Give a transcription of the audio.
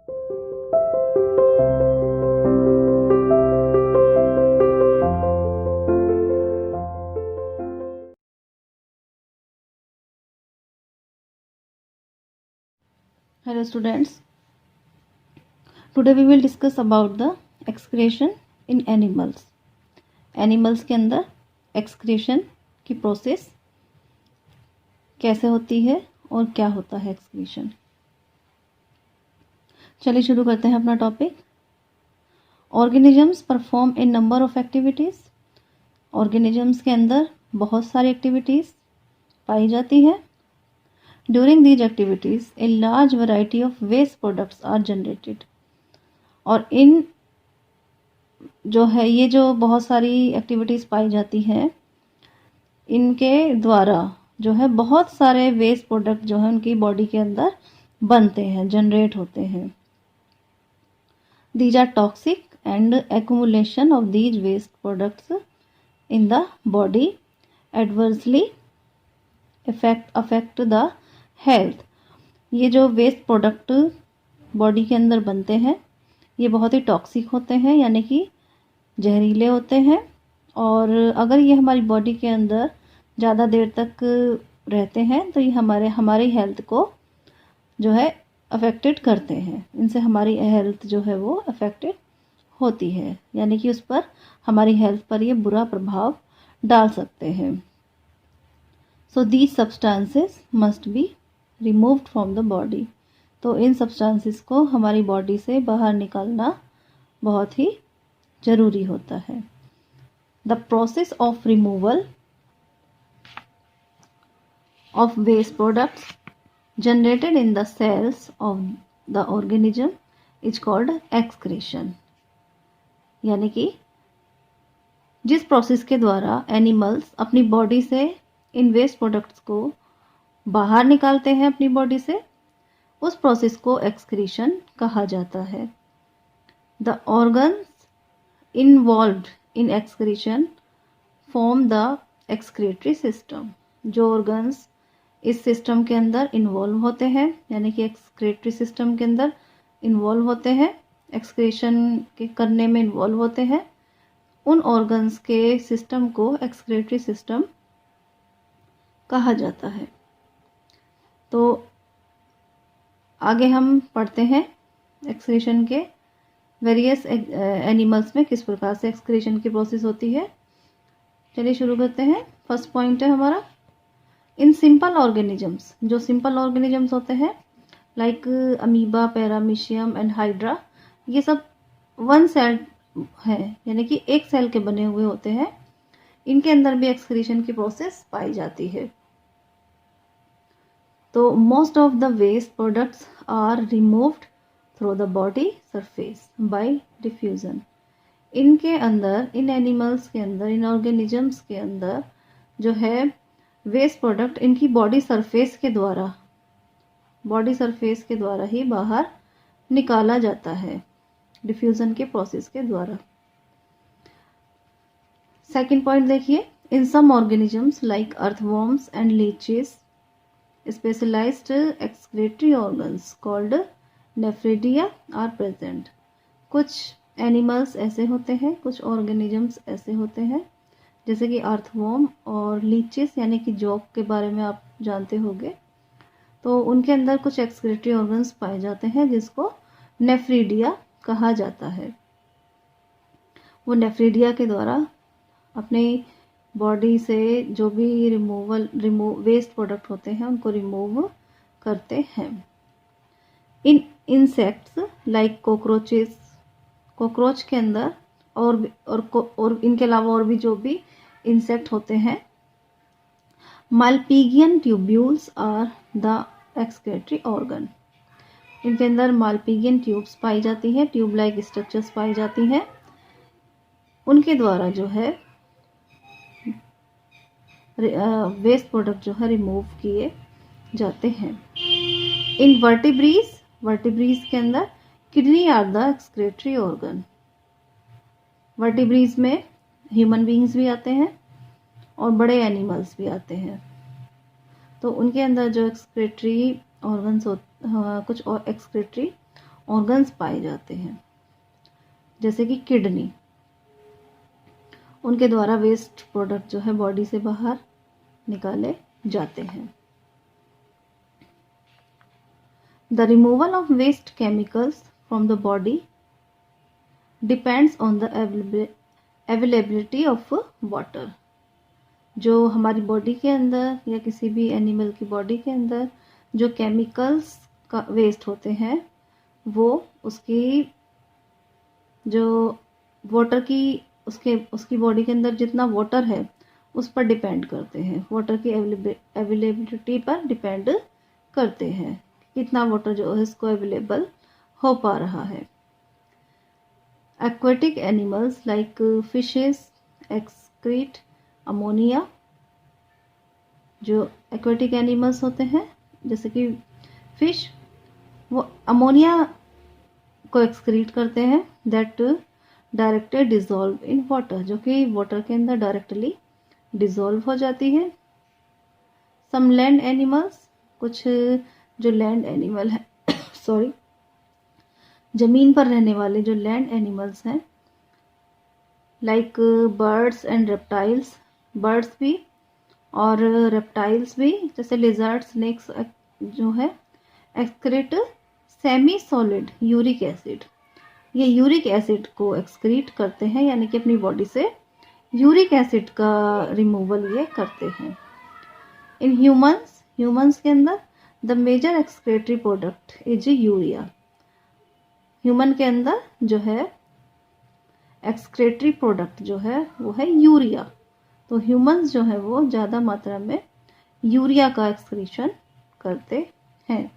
Hello students, today we will discuss about the excretion in animals. Animals के अंदर excretion की process कैसे होती है और क्या होता है excretion. चलिए शुरू करते हैं अपना topic. Organisms perform a number of activities. Organisms के अंदर बहुत सारी activities पाई जाती है. During these activities, a large variety of waste products are generated. और इन जो है ये जो बहुत सारी एक्टिविटीज़ पाई जाती हैं, इनके द्वारा जो है बहुत सारे वेस्ट प्रोडक्ट जो है उनकी बॉडी के अंदर बनते हैं, जनरेट होते हैं. These are toxic and accumulation of these waste products in the body adversely affect the health. ये जो वेस्ट प्रोडक्ट बॉडी के अंदर बनते हैं ये बहुत ही टॉक्सिक होते हैं, यानी कि जहरीले होते हैं. और अगर ये हमारी बॉडी के अंदर ज़्यादा देर तक रहते हैं तो ये हमारी हेल्थ को जो है अफेक्टेड करते हैं. इनसे हमारी हेल्थ जो है वो अफेक्टेड होती है, यानी कि उस पर हमारी हेल्थ पर ये बुरा प्रभाव डाल सकते हैं. So these substances must be removed from the body. तो इन सब्सटेंसेस को हमारी बॉडी से बाहर निकालना बहुत ही ज़रूरी होता है. The process of removal of waste products generated in the cells of the organism is called excretion. यानी कि जिस प्रोसेस के द्वारा एनिमल्स अपनी बॉडी से इन वेस्ट प्रोडक्ट्स को बाहर निकालते हैं अपनी बॉडी से, उस प्रोसेस को एक्सक्रीशन कहा जाता है. The organs involved in excretion form the excretory system. जो ऑर्गन्स इस सिस्टम के अंदर इन्वॉल्व होते हैं, यानी कि एक्सक्रीटरी सिस्टम के अंदर इन्वॉल्व होते हैं, एक्सक्रीशन के करने में इन्वॉल्व होते हैं, उन ऑर्गन्स के सिस्टम को एक्सक्रीटरी सिस्टम कहा जाता है. तो आगे हम पढ़ते हैं एक्सक्रीशन के वेरियस एनिमल्स में किस प्रकार से एक्सक्रीशन की प्रोसेस होती है. चलिए शुरू करते हैं. फर्स्ट पॉइंट है हमारा इन सिंपल ऑर्गेनिजम्स. जो सिंपल ऑर्गेनिजम्स होते हैं like amoeba, paramecium and hydra, ये सब वन सेल है, यानी कि एक सेल के बने हुए होते हैं. इनके अंदर भी एक्सक्रीशन की प्रोसेस पाई जाती है. तो most of the waste products are removed through the body surface by diffusion. इनके अंदर, इन एनिमल्स के अंदर, इन ऑर्गेनिजम्स के अंदर जो है वेस्ट प्रोडक्ट इनकी बॉडी सरफेस के द्वारा ही बाहर निकाला जाता है, डिफ्यूजन के प्रोसेस के द्वारा. सेकंड पॉइंट देखिए. In some organisms like earthworms and leeches specialized excretory organs called nephridia are present. कुछ एनिमल्स ऐसे होते हैं, कुछ ऑर्गेनिजम्स ऐसे होते हैं जैसे कि अर्थवॉर्म और लीचेस, यानी कि जॉक के बारे में आप जानते होंगे. तो उनके अंदर कुछ एक्सक्रीटरी ऑर्गन्स पाए जाते हैं जिसको नेफ्रीडिया कहा जाता है. वो नेफ्रीडिया के द्वारा अपनी बॉडी से जो भी वेस्ट प्रोडक्ट होते हैं उनको रिमूव करते हैं. इन इंसेक्ट्स लाइक कॉकरोच के अंदर और इनके अलावा और भी जो भी इंसेक्ट होते हैं, Malpighian tubules are the excretory organ. इनके अंदर मालपीगियन ट्यूब्स पाई जाती हैं, ट्यूब लाइक स्ट्रक्चर्स पाई जाती हैं. उनके द्वारा जो है वेस्ट प्रोडक्ट जो है रिमूव किए जाते हैं. इन वर्टिब्रीज के अंदर kidney are the excretory organ. Vertebrates में ह्यूमन बीइंग्स भी आते हैं और बड़े एनिमल्स भी आते हैं. तो उनके अंदर जो एक्सक्रीटरी ऑर्गन्स कुछ और एक्सक्रीटरी ऑर्गन्स पाए जाते हैं, जैसे कि किडनी, उनके द्वारा वेस्ट प्रोडक्ट जो है बॉडी से बाहर निकाले जाते हैं। The removal of waste chemicals from the body depends on the availability of water. जो हमारी बॉडी के अंदर या किसी भी एनिमल की बॉडी के अंदर जो केमिकल्स का वेस्ट होते हैं वो उसकी जो वाटर की उसकी बॉडी के अंदर जितना वाटर है उस पर डिपेंड करते हैं, वाटर की अवेलेबिलिटी पर डिपेंड करते हैं, कितना वाटर जो है इसको अवेलेबल हो पा रहा है। Aquatic animals like fishes excrete ammonia. जो एक्वेटिक एनिमल्स होते हैं जैसे कि फिश, वो अमोनिया को एक्सक्रीट करते हैं, that directly dissolve in water, जो कि वाटर के अंदर डायरेक्टली डिजॉल्व हो जाती है। सम लैंड एनिमल्स, कुछ जो लैंड एनिमल है सॉरी जमीन पर रहने वाले जो लैंड एनिमल्स हैं, like birds and reptiles, birds भी और रेप्टाइल्स भी, जैसे लिजर्ड, स्नेक्स जो है excrete semi solid uric acid. ये यूरिक एसिड को एक्सक्रीट करते हैं, यानी कि अपनी बॉडी से यूरिक एसिड का रिमूवल ये करते हैं। इन ह्यूमंस के अंदर the major excretory product is urea. Human के अंदर जो है एक्सक्रेटरी प्रोडक्ट जो है वो है यूरिया। तो ह्यूमंस जो है वो ज़्यादा मात्रा में यूरिया का एक्सक्रीशन करते हैं।